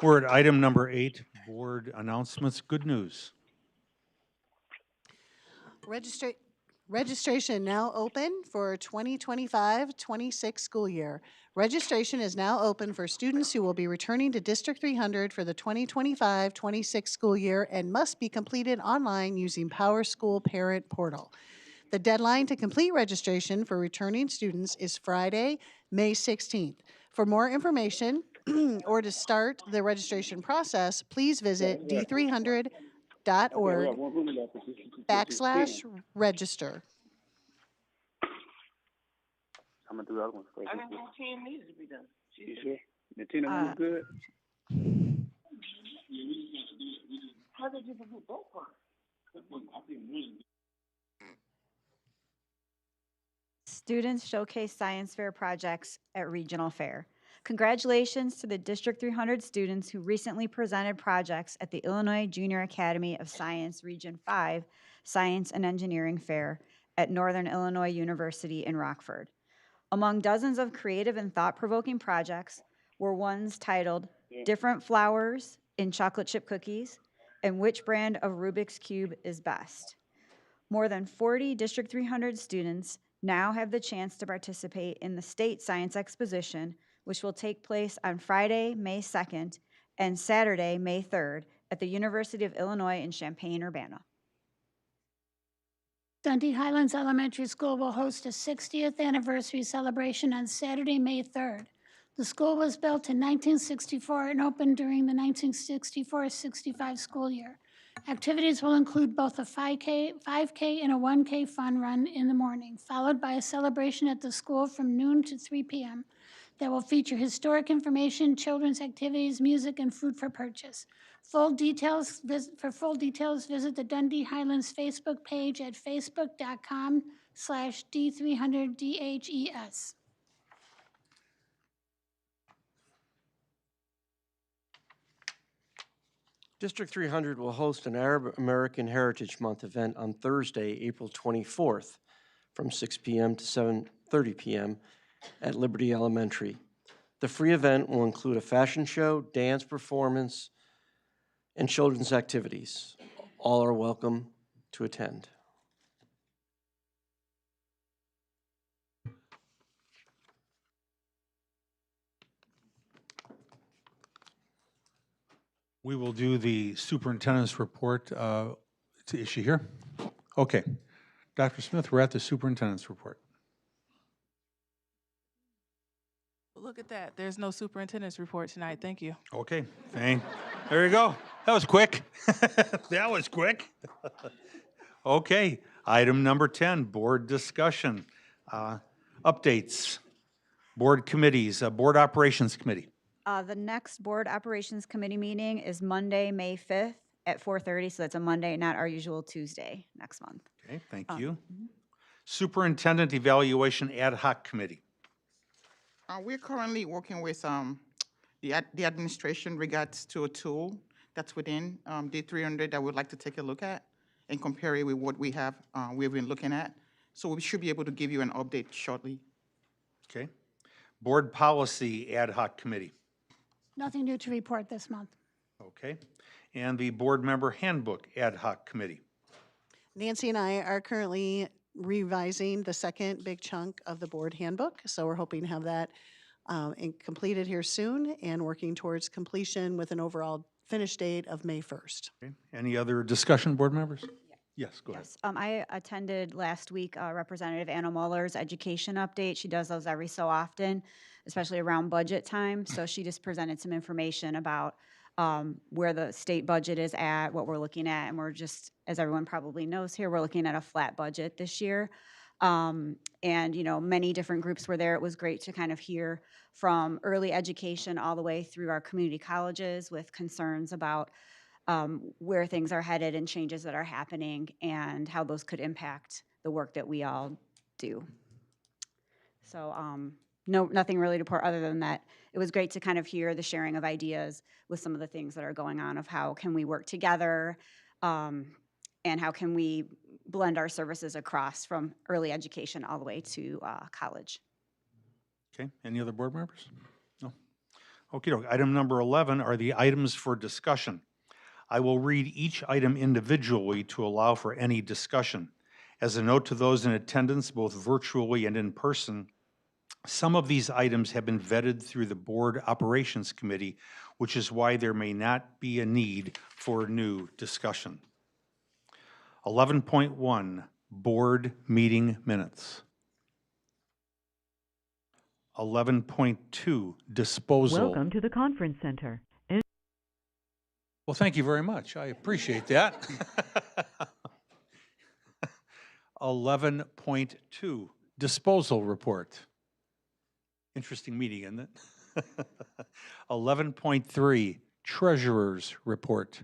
We're at item number 8, board announcements. Good news. Registration now open for 2025-26 school year. Registration is now open for students who will be returning to District 300 for the 2025-26 school year and must be completed online using PowerSchool Parent Portal. The deadline to complete registration for returning students is Friday, May 16th. For more information or to start the registration process, please visit d300.org/register. I'm gonna do the other ones first. I think 10 needs to be done. You sure? The 10 of them are good? How did you do both parts? Students showcase science fair projects at Regional Fair. Congratulations to the District 300 students who recently presented projects at the Illinois Junior Academy of Science Region 5 Science and Engineering Fair at Northern Illinois University in Rockford. Among dozens of creative and thought-provoking projects were ones titled Different Flowers in Chocolate Chip Cookies and Which Brand of Rubik's Cube is Best. More than 40 District 300 students now have the chance to participate in the State Science Exposition, which will take place on Friday, May 2nd and Saturday, May 3rd at the University of Illinois in Champaign-Urbana. Dundee Highlands Elementary School will host a 60th anniversary celebration on Saturday, May 3rd. The school was built in 1964 and opened during the 1964-65 school year. Activities will include both a 5K and a 1K fun run in the morning, followed by a celebration at the school from noon to 3 p.m. that will feature historic information, children's activities, music, and food for purchase. For full details, visit the Dundee Highlands Facebook page at facebook.com/D300DHES. District 300 will host an Arab American Heritage Month event on Thursday, April 24th from 6 p.m. to 7:30 p.m. at Liberty Elementary. The free event will include a fashion show, dance performance, and children's activities. All are welcome to attend. We will do the superintendent's report. Is she here? Okay. Dr. Smith, we're at the superintendent's report. Look at that. There's no superintendent's report tonight. Thank you. Okay, there you go. That was quick. That was quick. Okay, item number 10, board discussion. Updates, board committees, Board Operations Committee. The next Board Operations Committee meeting is Monday, May 5th at 4:30, so that's a Monday, not our usual Tuesday next month. Okay, thank you. Superintendent Evaluation Ad Hoc Committee. We're currently working with the administration regards to a tool that's within D300 that we'd like to take a look at and compare it with what we've been looking at. So we should be able to give you an update shortly. Okay. Board Policy Ad Hoc Committee. Nothing new to report this month. Okay. And the Board Member Handbook Ad Hoc Committee. Nancy and I are currently revising the second big chunk of the board handbook. So we're hoping to have that completed here soon and working towards completion with an overall finish date of May 1st. Okay. Any other discussion, board members? Yes, go ahead. I attended last week Representative Anna Muller's education update. She does those every so often, especially around budget time. So she just presented some information about where the state budget is at, what we're looking at, and we're just, as everyone probably knows here, we're looking at a flat budget this year. And, you know, many different groups were there. It was great to kind of hear from early education all the way through our community colleges with concerns about where things are headed and changes that are happening and how those could impact the work that we all do. So no, nothing really to report other than that. It was great to kind of hear the sharing of ideas with some of the things that are going on of how can we work together and how can we blend our services across from early education all the way to college. Okay, any other board members? No? Okay, item number 11 are the items for discussion. I will read each item individually to allow for any discussion. As a note to those in attendance, both virtually and in person, some of these items have been vetted through the Board Operations Committee, which is why there may not be a need for new discussion. 11.1, Board Meeting Minutes. 11.2, Disposal. Welcome to the conference center. Well, thank you very much. I appreciate that. 11.2, Disposal Report. Interesting meeting, isn't it? 11.3, Treasurer's Report.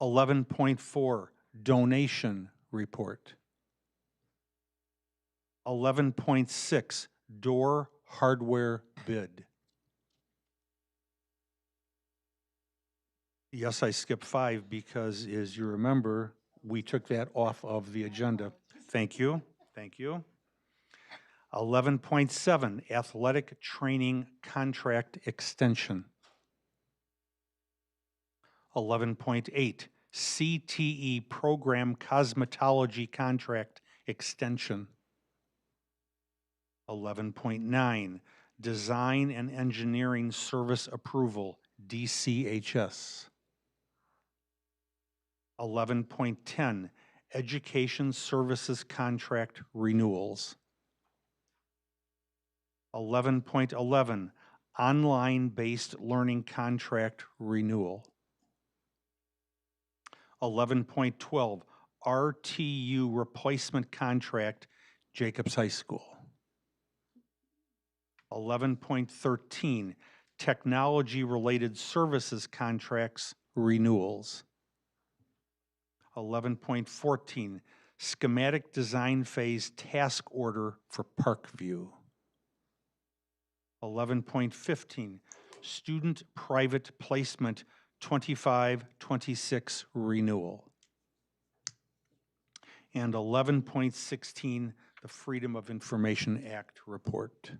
11.4, Donation Report. 11.6, Door Hardware Bid. Yes, I skipped 5 because, as you remember, we took that off of the agenda. Thank you. Thank you. 11.7, Athletic Training Contract Extension. 11.8, CTE Program Cosmetology Contract Extension. 11.9, Design and Engineering Service Approval, DCHS. 11.10, Education Services Contract Renewals. 11.11, Online-Based Learning Contract Renewal. 11.12, RTU Replacement Contract, Jacobs High School. 11.13, Technology-Related Services Contracts Renewals. 11.14, Schematic Design Phase Task Order for Parkview. 11.15, Student Private Placement 25-26 Renewal. And 11.16, the Freedom of Information Act Report.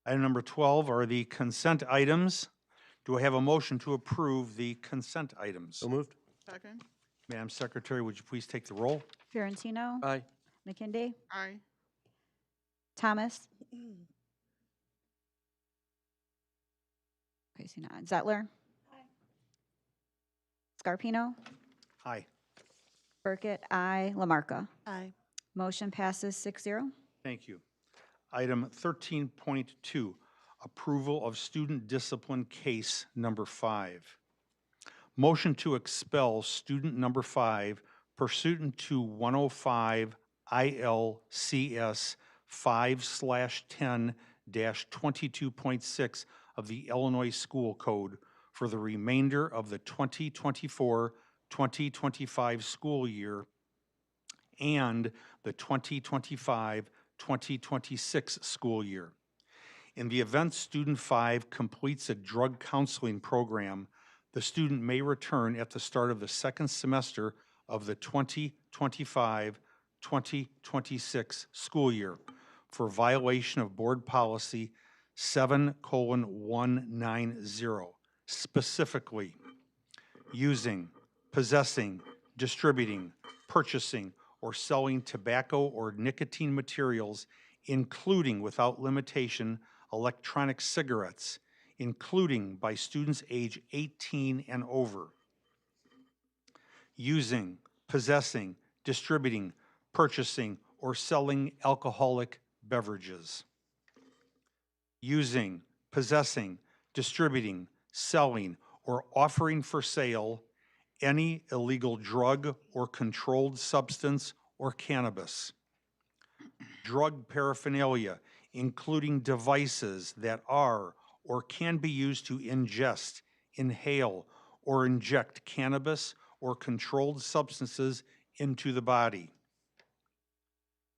Item number 12 are the consent items. Do I have a motion to approve the consent items? So moved. Second. Madam Secretary, would you please take the roll? Fiorentino? Aye. McKinday? Aye. Thomas? Crazy nod. Zettler? Scarpino? Aye. Burkett? Aye. Lamarca? Aye. Motion passes 6-0. Thank you. Item 13.2, approval of student discipline case number 5. Motion to expel student number 5 pursuant to 105 ILCS 5/10-22.6 of the Illinois School Code for the remainder of the 2024-2025 school year and the 2025-2026 school year. In the event student 5 completes a drug counseling program, the student may return at the start of the second semester of the 2025-2026 school year for violation of Board Policy 7:190, specifically using, possessing, distributing, purchasing, or selling tobacco or nicotine materials, including without limitation electronic cigarettes, including by students age 18 and over. Using, possessing, distributing, purchasing, or selling alcoholic beverages. Using, possessing, distributing, selling, or offering for sale any illegal drug or controlled substance or cannabis. Drug paraphernalia, including devices that are or can be used to ingest, inhale, or inject cannabis or controlled substances into the body.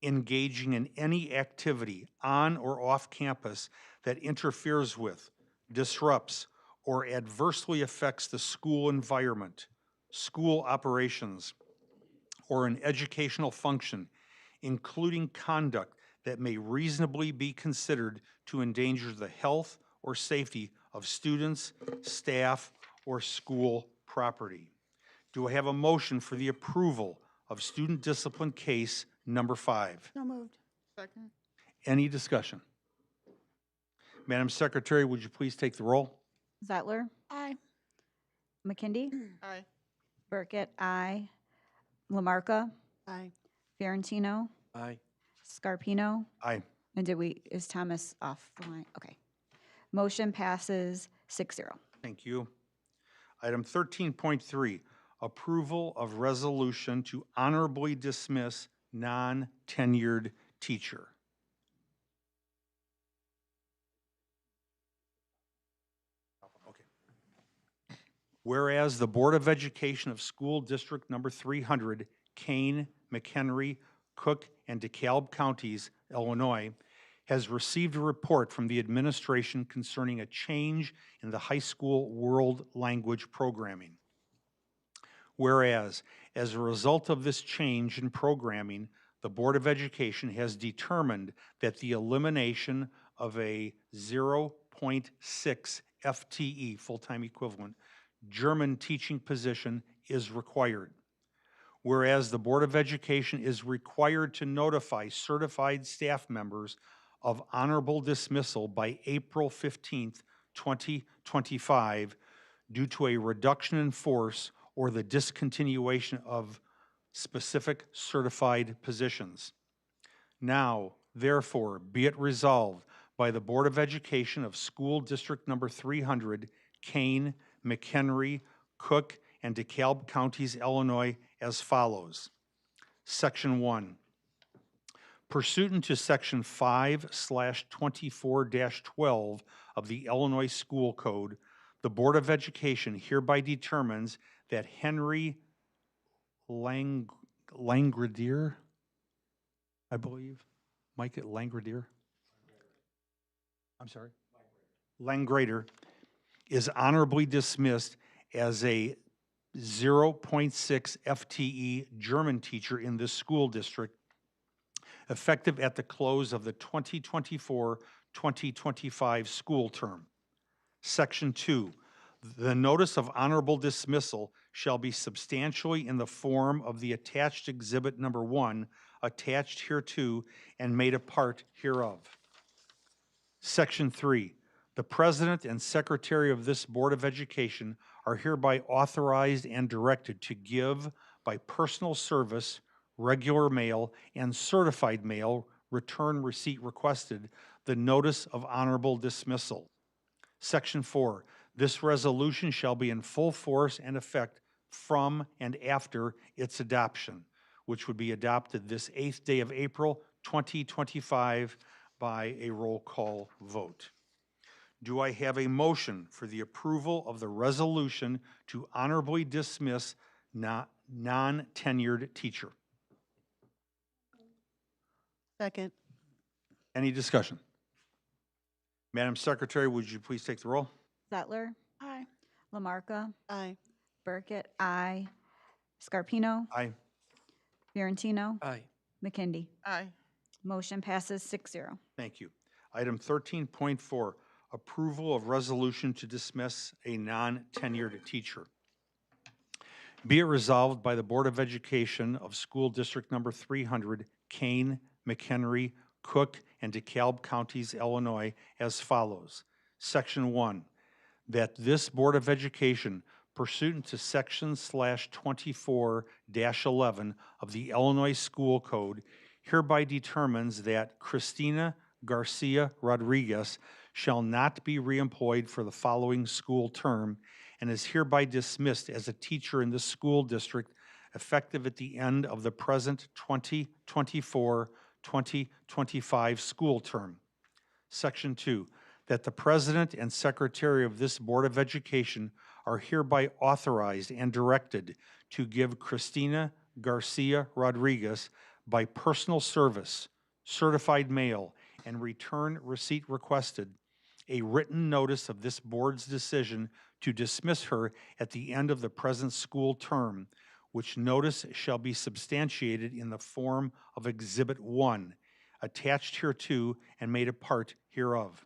Engaging in any activity on or off campus that interferes with, disrupts, or adversely affects the school environment, school operations, or an educational function, including conduct that may reasonably be considered to endanger the health or safety of students, staff, or school property. Do I have a motion for the approval of student discipline case number 5? So moved. Second. Any discussion? Madam Secretary, would you please take the roll? Zettler, Aye. McKindy, Aye. Burkett, aye. Lamarca, Aye. Fiorentino, Aye. Scarpino, Aye. and is Thomas off the line? Okay. Motion passes 6-0. Thank you. Item 13.3, approval of resolution to honorably dismiss non-tenured teacher. Okay. Whereas the Board of Education of School District Number 300, Kane, McHenry, Cook, and DeKalb Counties, Illinois, has received a report from the administration concerning a change in the high school world language programming. Whereas, as a result of this change in programming, the Board of Education has determined that the elimination of a 0.6 FTE, full-time equivalent, German teaching position is required. Whereas the Board of Education is required to notify certified staff members of honorable dismissal by April 15th, 2025, due to a reduction in force or the discontinuation of specific certified positions. Now, therefore, be it resolved by the Board of Education of School District Number 300, Kane, McHenry, Cook, and DeKalb Counties, Illinois, as follows. Section 1. Pursuant to Section 5/24-12 of the Illinois School Code, the Board of Education hereby determines that Henry Langradier, I believe, Mike Langradier, I'm sorry, Langrader, is honorably dismissed as a 0.6 FTE German teacher in this school district, effective at the close of the 2024-2025 school term. Section 2, the notice of honorable dismissal shall be substantially in the form of the attached Exhibit Number 1, attached hereto and made a part hereof. Section 3, the President and Secretary of this Board of Education are hereby authorized and directed to give, by personal service, regular mail, and certified mail, return receipt requested, the notice of honorable dismissal. Section 4, this resolution shall be in full force and effect from and after its adoption, which would be adopted this 8th day of April, 2025, by a roll call vote. Do I have a motion for the approval of the resolution to honorably dismiss non-tenured teacher? Second. Any discussion? Madam Secretary, would you please take the roll? Zettler, Aye. Lamarca, Aye. Burkett, aye. Scarpino, Aye. Fiorentino, Aye. McKindy. Aye. Motion passes 6-0. Thank you. Item 13.4, approval of resolution to dismiss a non-tenured teacher. Be it resolved by the Board of Education of School District Number 300, Kane, McHenry, Cook, and DeKalb Counties, Illinois, as follows. Section 1, that this Board of Education, pursuant to Section /24-11 of the Illinois School Code, hereby determines that Christina Garcia Rodriguez shall not be reemployed for the following school term and is hereby dismissed as a teacher in this school district effective at the end of the present 2024-2025 school term. Section 2, that the President and Secretary of this Board of Education are hereby authorized and directed to give Christina Garcia Rodriguez by personal service, certified mail, and return receipt requested, a written notice of this board's decision to dismiss her at the end of the present school term, which notice shall be substantiated in the form of Exhibit 1, attached hereto and made a part hereof.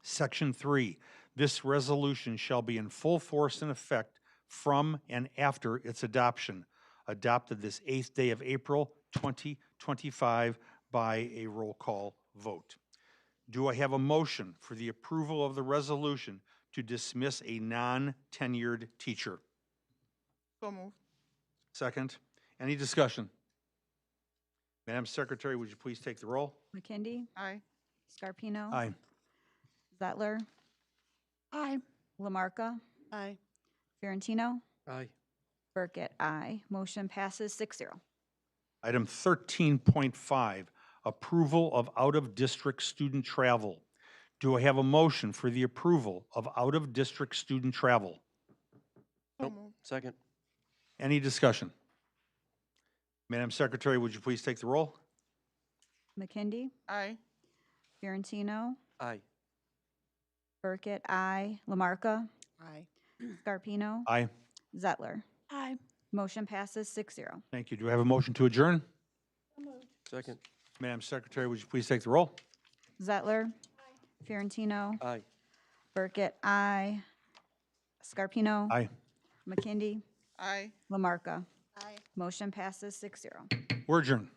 Section 3, this resolution shall be in full force and effect from and after its adoption, adopted this 8th day of April 2025 by a roll call vote. Do I have a motion for the approval of the resolution to dismiss a non-tenured teacher? So moved. Second. Any discussion? Madam Secretary, would you please take the roll? McKindy? Aye. Scarpino? Aye. Zettler? Aye. Lamarca? Aye. Fiorentino? Aye. Burkett, aye. Motion passes 6-0. Item 13.5, approval of out-of-district student travel. Do I have a motion for the approval of out-of-district student travel? Nope. Second. Any discussion? Madam Secretary, would you please take the roll? McKindy? Aye. Fiorentino? Aye. Burkett, aye. Lamarca? Aye. Scarpino? Aye. Zettler? Aye. Motion passes 6-0. Thank you. Do I have a motion to adjourn? Second. Madam Secretary, would you please take the roll? Zettler? Fiorentino? Aye. Burkett, aye. Scarpino? Aye. McKindy? Aye. Lamarca? Aye. Motion passes 6-0. We're adjourned.